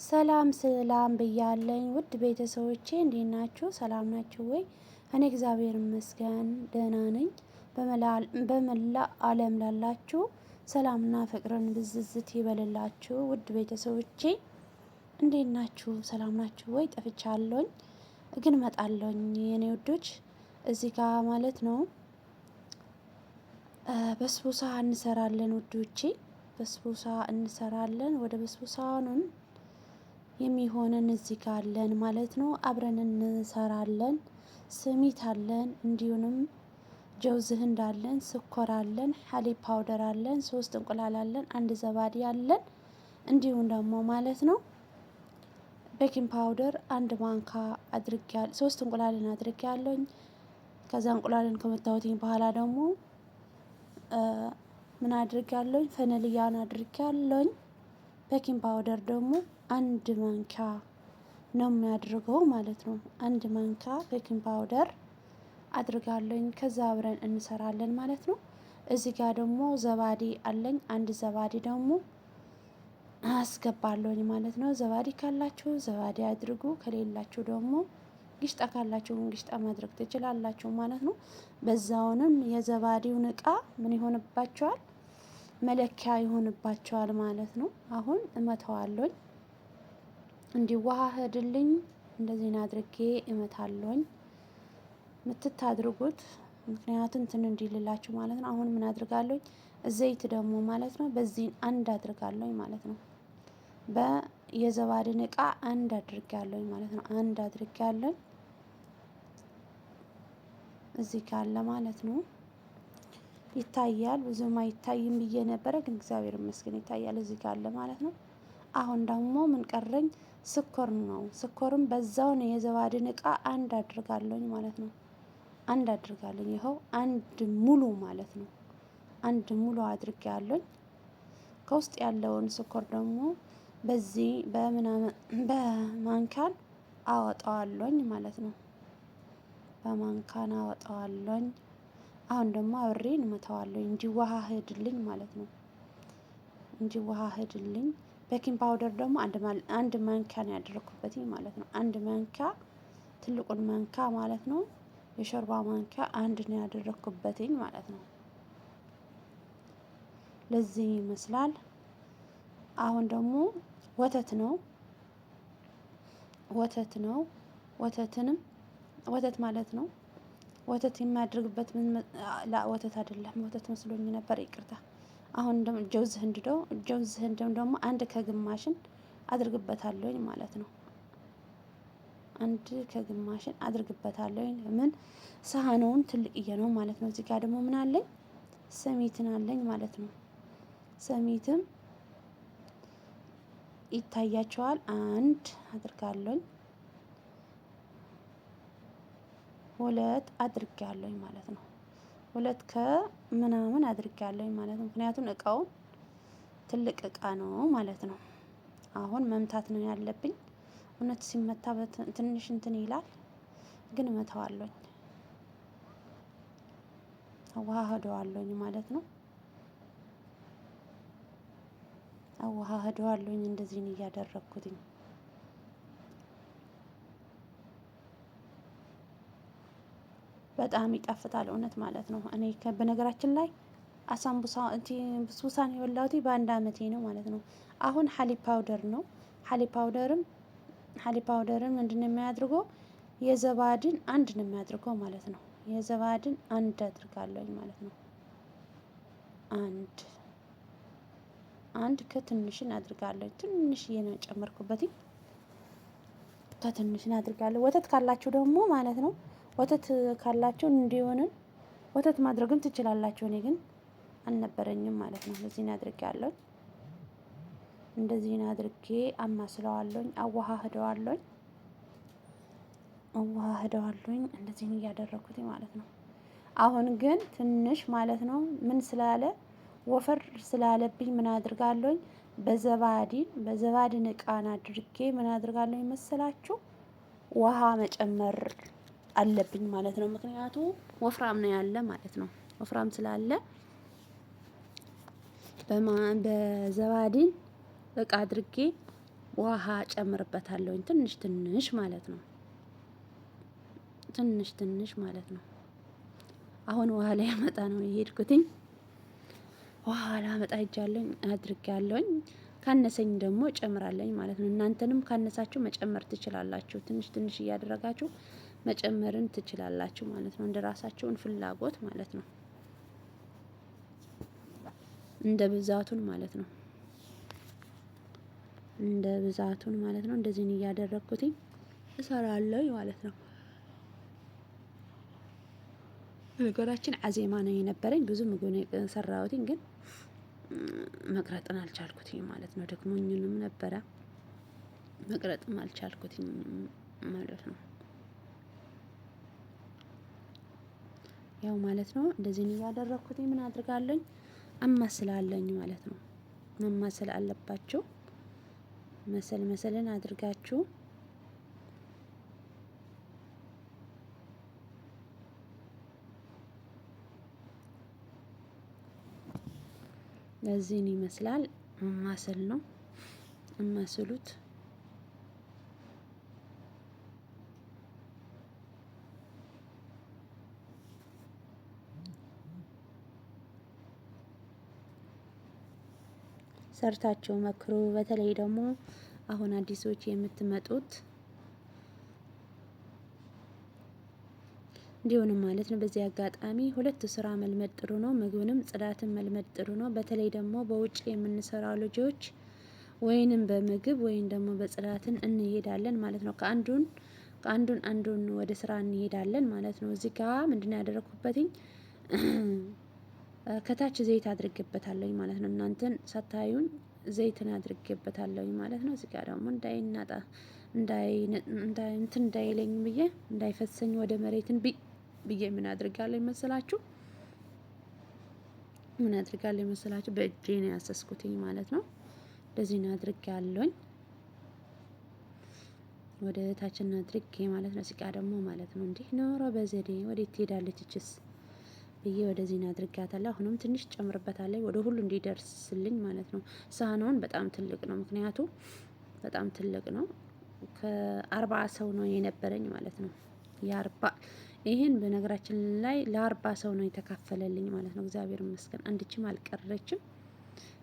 ሰላም ሰላም ብያለኝ ውድ ቤተሰቦቼ እንዴት ናችሁ? ሰላም ናችሁ ወይ? እኔ እግዚአብሔር ይመስገን ደህና ነኝ። በመላ ዓለም ላላችሁ ሰላምና ፍቅርን ብዝዝት ይበልላችሁ። ውድ ቤተሰቦቼ እንዴት ናችሁ? ሰላም ናችሁ ወይ? ጠፍቻለሁኝ ግን እመጣለሁኝ የኔ ውዶች እዚህ ጋር ማለት ነው። በስቡሳ እንሰራለን ውዶቼ፣ በስቡሳ እንሰራለን። ወደ በስቡሳኑን የሚሆነን እዚህ ጋር አለን ማለት ነው። አብረን እንሰራለን። ስሚት አለን፣ እንዲሁም ጀውዝ ህንድ አለን፣ ስኳር አለን፣ ሀሊብ ፓውደር አለን፣ 3 እንቁላል አለን፣ አንድ ዘባዲ አለን። እንዲሁም ደግሞ ማለት ነው ቤኪንግ ፓውደር አንድ ማንካ አድርጌያለሁ። 3 እንቁላልን አድርጌያለሁኝ። ከዛ እንቁላልን ከመታወትኝ በኋላ ደግሞ ምን አድርጌያለሁኝ? ፈነልያን አድርጌያለሁኝ። ቤኪንግ ፓውደር ደግሞ አንድ ማንኪያ ነው የሚያድርገው ማለት ነው። አንድ ማንኪያ ቤኪንግ ፓውደር አድርጋለሁኝ። ከዛ አብረን እንሰራለን ማለት ነው። እዚህ ጋር ደግሞ ዘባዲ አለኝ። አንድ ዘባዲ ደግሞ አስገባለሁኝ ማለት ነው። ዘባዲ ካላችሁ ዘባዲ አድርጉ፣ ከሌላችሁ ደግሞ ግሽጣ ካላችሁ ግሽጣ ማድረግ ትችላላችሁ ማለት ነው። በዛውንም የዘባዲውን እቃ ምን ይሆንባቸዋል? መለኪያ ይሆንባቸዋል ማለት ነው። አሁን እመተዋለሁኝ እንዲዋሃድልኝ እንደዚህ አድርጌ እመታለሁኝ። ምትት አድርጉት ምክንያቱም እንትን እንዲልላችሁ ማለት ነው። አሁን ምን አድርጋለሁኝ? ዘይት ደግሞ ማለት ነው በዚህ አንድ አድርጋለሁኝ ማለት ነው። በየዘባድን እቃ አንድ አድርጋለሁኝ ማለት ነው። አንድ አድርጋለሁኝ እዚህ ጋር አለ ማለት ነው። ይታያል፣ ብዙም አይታይም ብዬ ነበረ ግን እግዚአብሔር ይመስገን ይታያል። እዚህ ጋር አለ ማለት ነው። አሁን ደግሞ ምን ቀረኝ? ስኳር ነው። ስኳርም በዛው ነው የዘባድን እቃ አንድ አድርጋለሁኝ ማለት ነው። አንድ አድርጋለሁኝ። ይኸው አንድ ሙሉ ማለት ነው። አንድ ሙሉ አድርጌያለሁኝ። ከውስጥ ያለውን ስኳር ደግሞ በዚህ በማንካን አወጣዋለሁኝ ማለት ነው። በማንካን አወጣዋለሁኝ። አሁን ደግሞ አብሬን እመታዋለሁኝ እንዲዋሃድልኝ ማለት ነው። እንዲዋሃድልኝ ቤኪንግ ፓውደር ደግሞ አንድ ማንኪያ ነው ያደረኩበት ማለት ነው። አንድ ማንኪያ ትልቁን ማንኪያ ማለት ነው። የሾርባ ማንኪያ አንድ ነው ያደረኩበት ማለት ነው። ለዚህ ይመስላል። አሁን ደግሞ ወተት ነው። ወተት ማለት ነው። ወተት የሚያደርግበት ምን ወተት አይደለም፣ ወተት መስሎኝ ነበር ይቅርታ። አሁን ደግሞ ጀውዝ ህንድም ደግሞ አንድ ከግማሽን አድርግበታለሁኝ ማለት ነው። አንድ ከግማሽን አድርግበታለሁኝ። ምን ሳህኑን ትልቅዬ ነው ማለት ነው። እዚህ ጋር ደግሞ ምን አለኝ? ሰሚትን አለኝ ማለት ነው። ሰሚትም ይታያቸዋል። አንድ አድርጋለሁኝ፣ 2 አድርጌያለሁኝ ማለት ነው። 2 ከምናምን አድርጌያለሁኝ ማለት ነው። ምክንያቱም እቃውን ትልቅ እቃ ነው ማለት ነው። አሁን መምታት ነው ያለብኝ። እውነት ሲመታ ትንሽ እንትን ይላል ግን እመታዋለሁኝ፣ አዋህደዋለሁኝ ማለት ነው። አዋህደዋለሁኝ እንደዚህ ነው እያደረኩትኝ። በጣም ይጣፍጣል እውነት ማለት ነው። እኔ በነገራችን ላይ አሳምቡሳ ብስቡሳን የበላሁት በአንድ አመቴ ነው ማለት ነው። አሁን ሀሊብ ፓውደር ነው። ሀሊብ ፓውደርን ምንድነው የሚያደርገው? የዘባድን አንድ ነው የሚያደርገው ማለት ነው። የዘባድን አንድ አድርጋለሁኝ ማለት ነው። አንድ ከትንሽን አድርጋለሁ። ትንሽዬ ነው ጨመርኩበት። ከትንሽን አድርጋለሁ። ወተት ካላችሁ ደግሞ ማለት ነው ወተት ካላችሁ እንዲሆንን ወተት ማድረግም ትችላላችሁ። እኔ ግን አልነበረኝም ማለት ነው። እንደዚህ ነው አድርጌያለሁ። እንደዚህ ነው አድርጌ አማስለዋለሁኝ፣ አዋሃደዋለሁኝ። እንደዚህ ነው እያደረኩት ማለት ነው። አሁን ግን ትንሽ ማለት ነው ምን ስላለ ወፈር ስላለብኝ ምን አድርጋለሁኝ? በዘባድን እቃን አድርጌ ምን አድርጋለሁኝ መሰላችሁ? ውሃ መጨመር አለብኝ ማለት ነው። ምክንያቱም ወፍራም ነው ያለ ማለት ነው። ወፍራም ስላለ በዘባድን እቃ አድርጌ ውሃ ጨምርበታለሁኝ ትንሽ ትንሽ ማለት ነው። ትንሽ ትንሽ ማለት ነው። አሁን ውሃ ላይ አመጣ ነው የሄድኩትኝ። ውሃ ላመጣ ሄጃለሁኝ አድርጌያለሁኝ። ካነሰኝ ደግሞ ጨምራለኝ ማለት ነው። እናንተንም ካነሳችሁ መጨመር ትችላላችሁ። ትንሽ ትንሽ እያደረጋችሁ መጨመርን ትችላላችሁ ማለት ነው። እንደ ራሳችሁን ፍላጎት ማለት ነው። እንደ ብዛቱን ማለት ነው። እንደ ብዛቱን ማለት ነው። እንደዚህ እያደረኩትኝ እሰራለሁ ማለት ነው። ነገራችን አዜማ ነው የነበረኝ። ብዙ ምግብ ነው የሰራሁትኝ ግን መቅረጥን አልቻልኩትኝ ማለት ነው። ደክሞኝንም ነበረ መቅረጥም አልቻልኩትኝ ማለት ነው። ያው ማለት ነው እንደዚህ እያደረኩትኝ ምን አድርጋለኝ አማስላለኝ ማለት ነው። መማሰል አለባችሁ። መሰልን አድርጋችሁ ለዚህን ይመስላል ማሰል ነው እማስሉት። ሰርታችሁ መክሩ። በተለይ ደግሞ አሁን አዲሶች የምትመጡት እንዲሆንም ማለት ነው። በዚህ አጋጣሚ ሁለት ስራ መልመድ ጥሩ ነው። ምግብንም ጽዳትን መልመድ ጥሩ ነው። በተለይ ደግሞ በውጭ የምንሰራው ልጆች ወይንም በምግብ ወይንም ደግሞ በጽዳትን እንሄዳለን ማለት ነው። ከአንዱን ወደ ስራ እንሄዳለን ማለት ነው። እዚህ ጋር ምንድነው ያደረኩበትኝ ከታች ዘይት አድርጌበታለሁ ማለት ነው። እናንተን ሳታዩን ዘይትን አድርጌበታለሁ ማለት ነው። እዚህ ጋር ደግሞ እንዳይናጣ እንዳይለኝ ብዬ እንዳይፈሰኝ ወደ መሬትን ብዬ ምን አድርጋለሁ መሰላችሁ? ምን አድርጋለሁ መሰላችሁ? በእጄ ነው ያሰስኩትኝ ማለት ነው። እንደዚህ ነው አድርጌያለሁኝ ወደ ታችና አድርጌ ማለት ነው። እዚህ ጋር ደግሞ ማለት ነው እንዲህ ኖሮ በዘዴ ወዴት ትሄዳለች እችስ ብዬ ወደዚህ ነው አድርጋታለሁ። አሁንም ትንሽ ጨምርበታለሁ ወደ ሁሉ እንዲደርስልኝ ማለት ነው። ሳህኑን በጣም ትልቅ ነው፣ ምክንያቱም በጣም ትልቅ ነው። ከ40 ሰው ነው የነበረኝ ማለት ነው። ይሄን በነገራችን ላይ ለ40 ሰው ነው የተካፈለልኝ ማለት ነው። እግዚአብሔር ይመስገን አንድችም አልቀረችም።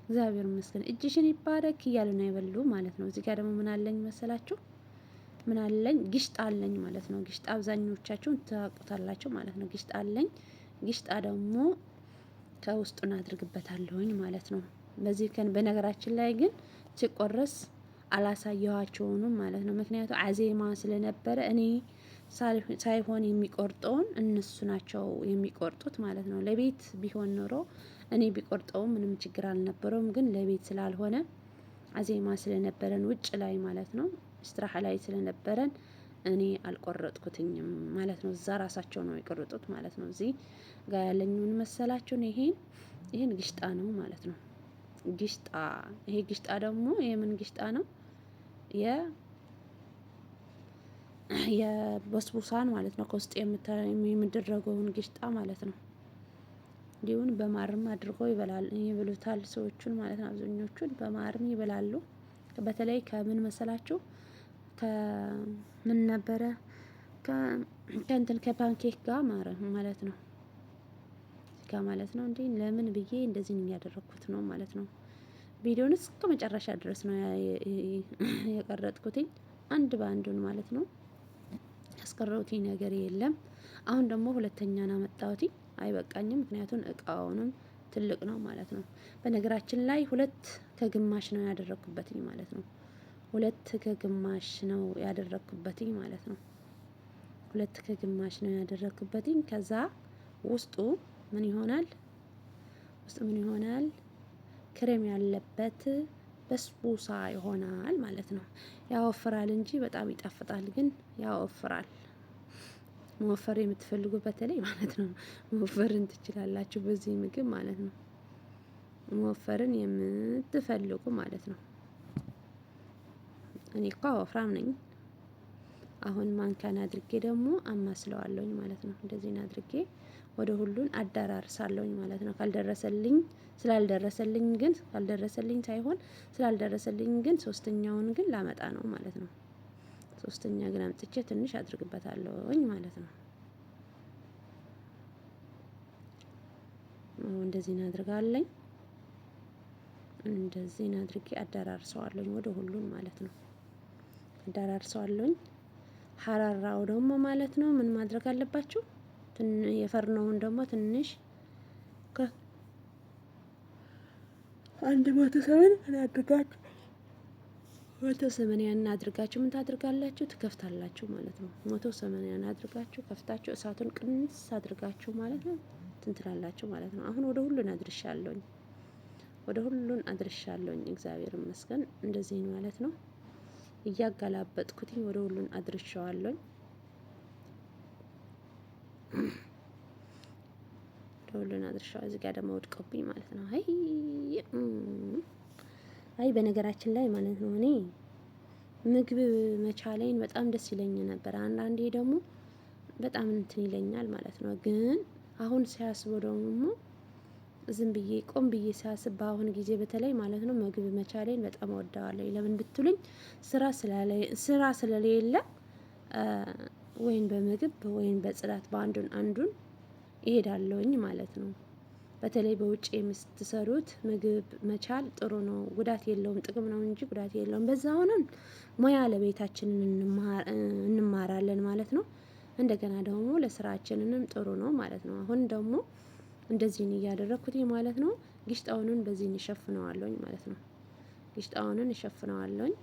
እግዚአብሔር ይመስገን እጅሽን ይባረክ እያሉ ነው የበሉ ማለት ነው። እዚህ ጋር ደግሞ ምን አለኝ መሰላችሁ? ምን አለኝ? ግሽጣ አለኝ ማለት ነው። ግሽጣ አብዛኞቻችሁን ታውቁታላችሁ ማለት ነው። ግሽጣ አለኝ። ግሽጣ ደግሞ ከውስጡን አድርግበታለሁኝ ማለት ነው። በዚህ በነገራችን ላይ ግን ሲቆረስ አላሳየኋቸውም ማለት ነው። ምክንያቱም አዜማ ስለነበረ እኔ ሳይሆን የሚቆርጠውን እነሱ ናቸው የሚቆርጡት ማለት ነው። ለቤት ቢሆን ኖሮ እኔ ቢቆርጠውም ምንም ችግር አልነበረውም። ግን ለቤት ስላልሆነ አዜማ ስለነበረን ውጭ ላይ ማለት ነው ስትራሃ ላይ ስለነበረን እኔ አልቆረጥኩትኝም ማለት ነው። እዛ ራሳቸው ነው የቆረጡት ማለት ነው። እዚህ ጋር ያለኝ ምን መሰላችሁ? ይሄን ግሽጣ ነው ማለት ነው። ግሽጣ ይሄ ግሽጣ ደግሞ የምን ግሽጣ ነው? የበስቡሳን ማለት ነው። ከውስጥ የሚደረገውን ግሽጣ ማለት ነው። እንዲሁም በማርም አድርገው ይበሉታል ሰዎቹን ማለት ነው። አብዛኞቹን በማርም ይበላሉ። በተለይ ከምን መሰላችሁ? ከምን ነበረ ከእንትን ከፓንኬክ ጋር ማለት ነው ጋር ማለት ነው። እንዴ ለምን ብዬ እንደዚህ እያደረኩት ነው ማለት ነው። ቪዲዮውን እስከ መጨረሻ ድረስ ነው የቀረጥኩትኝ አንድ በአንዱን ማለት ነው። ያስቀረውትኝ ነገር የለም። አሁን ደግሞ ሁለተኛን አመጣሁትኝ አይበቃኝም፣ ምክንያቱም እቃውንም ትልቅ ነው ማለት ነው። በነገራችን ላይ 2 ከግማሽ ነው ያደረኩበትኝ ማለት ነው። 2 ከግማሽ ነው ያደረኩበትኝ ማለት ነው። 2 ከግማሽ ነው ያደረኩበትኝ። ከዛ ውስጡ ምን ይሆናል? ክሬም ያለበት በስቡሳ ይሆናል ማለት ነው። ያወፍራል እንጂ በጣም ይጣፍጣል፣ ግን ያወፍራል። መወፈር የምትፈልጉ በተለይ ማለት ነው መወፈርን ትችላላችሁ በዚህ ምግብ ማለት ነው። መወፈርን የምትፈልጉ ማለት ነው። እኔ እኮ ወፍራም ነኝ። አሁን ማንካን አድርጌ ደግሞ አማስለዋለሁኝ ማለት ነው። እንደዚህ አድርጌ ወደ ሁሉን አዳራርሳለሁኝ ማለት ነው። ስላልደረሰልኝ ግን ሶስተኛውን ግን ላመጣ ነው ማለት ነው። ሶስተኛ ግን አምጥቼ ትንሽ አድርግበታለሁኝ ማለት ነው። እንደዚህ እናድርጋለኝ። እንደዚህ አድርጌ አዳራርሰዋለሁኝ ወደ ሁሉን ማለት ነው። አዳራርሰዋለሁኝ። ሀራራው ደግሞ ማለት ነው ምን ማድረግ አለባችሁ? የፈርነውን ደግሞ ትንሽ አንድ 180 አድርጋችሁ 180 አድርጋችሁ ምን ታድርጋላችሁ? ትከፍታላችሁ ማለት ነው። 180 አድርጋችሁ ከፍታችሁ እሳቱን ቅንስ አድርጋችሁ ማለት ነው ትንትላላችሁ ማለት ነው። አሁን ወደ ሁሉን አድርሻለሁኝ። እግዚአብሔር ይመስገን። እንደዚህ ማለት ነው። እያገላበጥኩትኝ ወደ ሁሉን አድርሻዋለሁኝ። ሁሉን አድርሻው እዚህ ጋር ደግሞ ወድቆብኝ ማለት ነው። አይ በነገራችን ላይ ማለት ነው እኔ ምግብ መቻሌን በጣም ደስ ይለኝ ነበር። አንዳንዴ ደግሞ በጣም እንትን ይለኛል ማለት ነው። ግን አሁን ሲያስበው ደግሞ ዝም ብዬ ቆም ብዬ ሲያስብ በአሁን ጊዜ በተለይ ማለት ነው ምግብ መቻሌን በጣም እወደዋለሁ። ለምን ብትሉኝ ስራ ስለሌለ ወይን በምግብ ወይን በጽዳት አንዱን እሄዳለሁኝ ማለት ነው። በተለይ በውጭ የምትሰሩት ምግብ መቻል ጥሩ ነው፣ ጉዳት የለውም። ጥቅም ነው እንጂ ጉዳት የለውም። በዛ ሆነን ሙያ ለቤታችን እንማራለን ማለት ነው። እንደገና ደግሞ ለስራችንንም ጥሩ ነው ማለት ነው። አሁን ደግሞ እንደዚህ እያደረኩት ማለት ነው። ግሽጣውንን በዚህ እሸፍነዋለሁኝ ማለት ነው። ግሽጣውንን እሸፍነዋለሁኝ።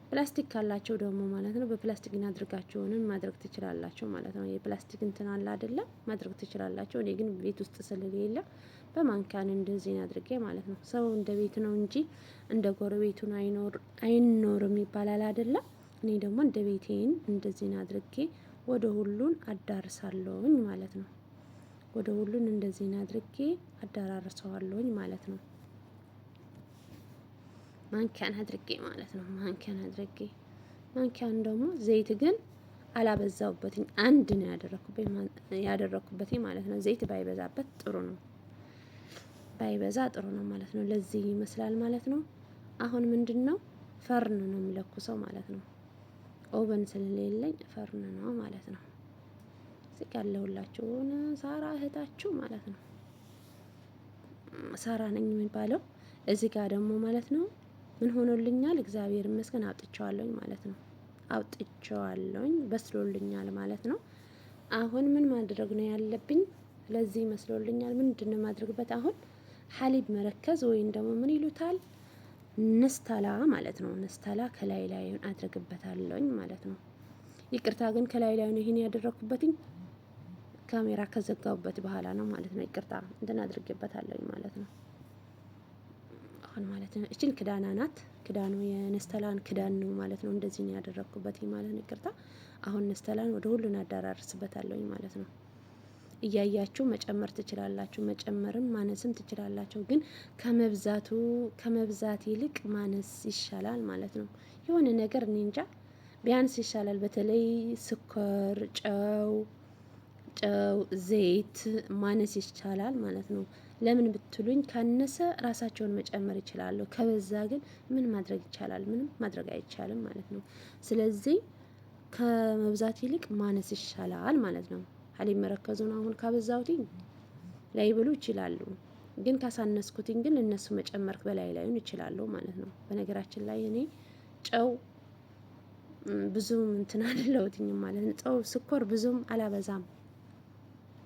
ፕላስቲክ ካላቸው ደግሞ ማለት ነው በፕላስቲክ አድርጋቸውንም ማድረግ ትችላላችሁ ማለት ነው። የፕላስቲክ እንትን አለ አይደለ? ማድረግ ትችላላችሁ። እኔ ግን ቤት ውስጥ ስለሌለ በማንካን እንደዚህ አድርጌ ማለት ነው። ሰው እንደ ቤት ነው እንጂ እንደ ጎረቤቱን አይኖርም ይባላል አይደለ? እኔ ደግሞ እንደ ቤቴን እንደዚህ አድርጌ ወደ ሁሉን አዳርሳለሁኝ ማለት ነው። ወደ ሁሉን እንደዚህ አድርጌ አዳራርሰዋለሁኝ ማለት ነው። ማንኪያን አድርጌ ማለት ነው። ማንኪያን ደግሞ ዘይት ግን አላበዛውበትኝ። አንድ ነው ያደረኩበት ማለት ነው። ዘይት ባይበዛበት ጥሩ ነው። ባይበዛ ጥሩ ነው ማለት ነው። ለዚህ ይመስላል ማለት ነው። አሁን ምንድነው ፈርን ነው የምለኩሰው ማለት ነው። ኦቨን ስለሌለኝ ፈርን ነው ማለት ነው። እዚህ ያለሁላችሁ ሳራ እህታችሁ ማለት ነው። ሳራ ነኝ የሚባለው። እዚህ ጋር ደግሞ ማለት ነው ምን ሆኖልኛል? እግዚአብሔር ይመስገን አውጥቼዋለሁኝ ማለት ነው። አውጥቼዋለሁኝ በስሎልኛል ማለት ነው። አሁን ምን ማድረግ ነው ያለብኝ? ለዚህ መስሎልኛል። ምንድነው ማድረግበት? አሁን ሐሊብ መረከዝ ወይም ደግሞ ምን ይሉታል? ነስተላ ማለት ነው። ነስተላ ከላይ አድርግበታለሁኝ ማለት ነው። ይቅርታ ግን ከላይ ነው ይሄን ያደረኩበትኝ ካሜራ ከዘጋውበት በኋላ ነው ማለት ነው። ይቅርታ እንትን አድርጌበታለሁኝ ማለት ነው። አሁን ማለት ነው እቺን ክዳና ናት። ክዳኑ የነስተላን ክዳን ነው ማለት ነው። እንደዚህ ነው ያደረኩበት ማለት ነው። ይቅርታ አሁን ነስተላን ወደ ሁሉን አዳራርስበታለሁኝ ማለት ነው። እያያችሁ መጨመር ትችላላችሁ። መጨመርም ማነስም ትችላላችሁ። ግን ከመብዛት ይልቅ ማነስ ይሻላል ማለት ነው። የሆነ ነገር እኔ እንጃ ቢያንስ ይሻላል። በተለይ ስኳር፣ ጨው፣ ዘይት ማነስ ይቻላል ማለት ነው። ለምን ብትሉኝ ካነሰ ራሳቸውን መጨመር ይችላሉ። ከበዛ ግን ምን ማድረግ ይቻላል? ምንም ማድረግ አይቻልም ማለት ነው። ስለዚህ ከመብዛት ይልቅ ማነስ ይሻላል ማለት ነው። ሐሊብ መረከዙን አሁን ካበዛሁትኝ ላይብሉ ይችላሉ። ግን ካሳነስኩትኝ ግን እነሱ መጨመር በላይ ላይሆን ይችላሉ ማለት ነው። በነገራችን ላይ እኔ ጨው ብዙም እንትን አልለውትኝም ማለት ነው። ጨው ስኳር ብዙም አላበዛም።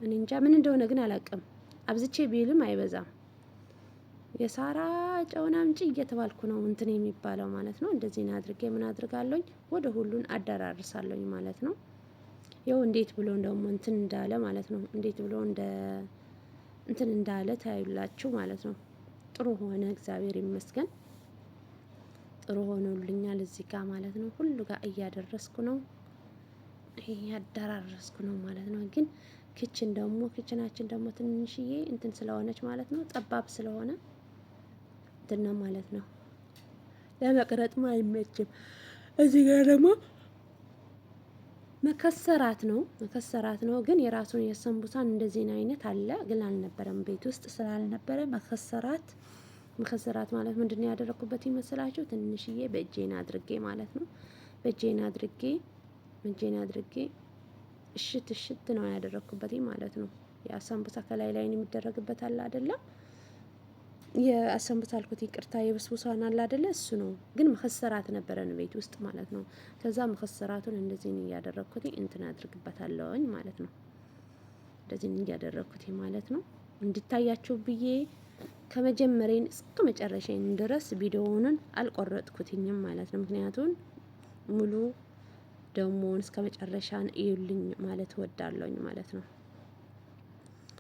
እኔ እንጃ ምን እንደሆነ ግን አላውቅም። አብዝቼ ቢልም አይበዛም። የሳራ ጨውን አምጪ እየተባልኩ ነው እንትን የሚባለው ማለት ነው። እንደዚህ ነው አድርጌ ምን አድርጋለሁኝ ወደ ሁሉን አዳራርሳለሁኝ ማለት ነው። ይኸው እንዴት ብሎ ደግሞ እንትን እንዳለ ማለት ነው። እንዴት ብሎ እንትን እንዳለ ታዩላችሁ ማለት ነው። ጥሩ ሆነ፣ እግዚአብሔር ይመስገን። ጥሩ ሆኖልኛል እዚህ ጋር ማለት ነው። ሁሉ ጋር እያደረስኩ ነው። ይሄ ያዳራረስኩ ነው ማለት ነው። ግን ክችናችን ደግሞ ትንሽዬ እንትን ስለሆነች ማለት ነው። ጠባብ ስለሆነ እንትን ነው ማለት ነው። ለመቅረጥም አይመችም። እዚህ ጋር ደግሞ መከሰራት ነው መከሰራት ነው። ግን የራሱን የሰንቡሳን እንደዚህ አይነት አለ፣ ግን አልነበረም ቤት ውስጥ ስላልነበረ መከሰራት። መከሰራት ማለት ምንድነው ያደረኩበት ይመስላችሁ? ትንሽዬ በእጄን አድርጌ ማለት ነው። በእጄን አድርጌ እሽት እሽት ነው ያደረኩበት ማለት ነው። የአሳምቡሳ ከላይ ላይ የሚደረግበት አለ አይደለም? የአሳምቡሳ አልኩት ይቅርታ፣ የበስቡሳን አለ አይደለ? እሱ ነው። ግን መከሰራት ነበረን ቤት ውስጥ ማለት ነው። ከዛ መከሰራቱን እንደዚህ እያደረኩት እንትን አድርግበታለሁኝ ማለት ነው። እንደዚህ እያደረኩት ማለት ነው። እንዲታያችሁ ብዬ ከመጀመሪያን እስከ መጨረሻዬን ድረስ ቪዲዮውን አልቆረጥኩትኝም ማለት ነው። ምክንያቱም ሙሉ ደሞን እስከ መጨረሻን እዩልኝ ማለት እወዳለሁኝ ማለት ነው።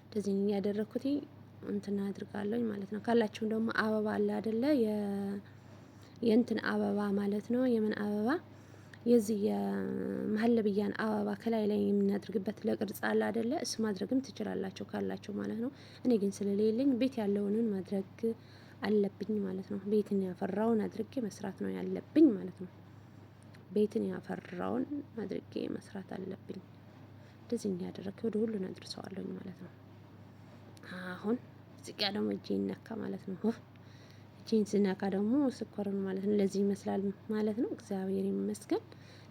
እንደዚህ እያደረኩት እንትን አድርጋለሁኝ ማለት ነው። ካላችሁም ደግሞ አበባ አለ አይደለ? የእንትን አበባ ማለት ነው። የምን አበባ? የዚህ የመሀለብያን አበባ ከላይ ላይ የምናደርግበት ለቅርጽ አለ አይደለ? እሱ ማድረግም ትችላላችሁ ካላችሁ ማለት ነው። እኔ ግን ስለሌለኝ ቤት ያለውን ማድረግ አለብኝ ማለት ነው። ቤትን ያፈራውን አድርጌ መስራት ነው ያለብኝ ማለት ነው። ቤትን ያፈራውን አድርጌ መስራት አለብኝ። እንደዚህ እያደረኩ ወደ ሁሉን አድርሰዋለሁኝ ማለት ነው። አሁን እዚህ ጋር ደግሞ እጄን ነካ ማለት ነው። እጄን ስነካ ደግሞ ስኳርን ማለት ነው። ለዚህ ይመስላል ማለት ነው። እግዚአብሔር ይመስገን።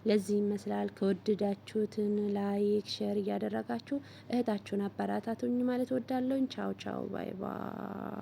ለዚህ ይመስላል። ከወደዳችሁትን ላይክ ሼር እያደረጋችሁ እህታችሁን አበረታቱኝ ማለት እወዳለሁኝ። ቻው ቻው፣ ባይ ባይ።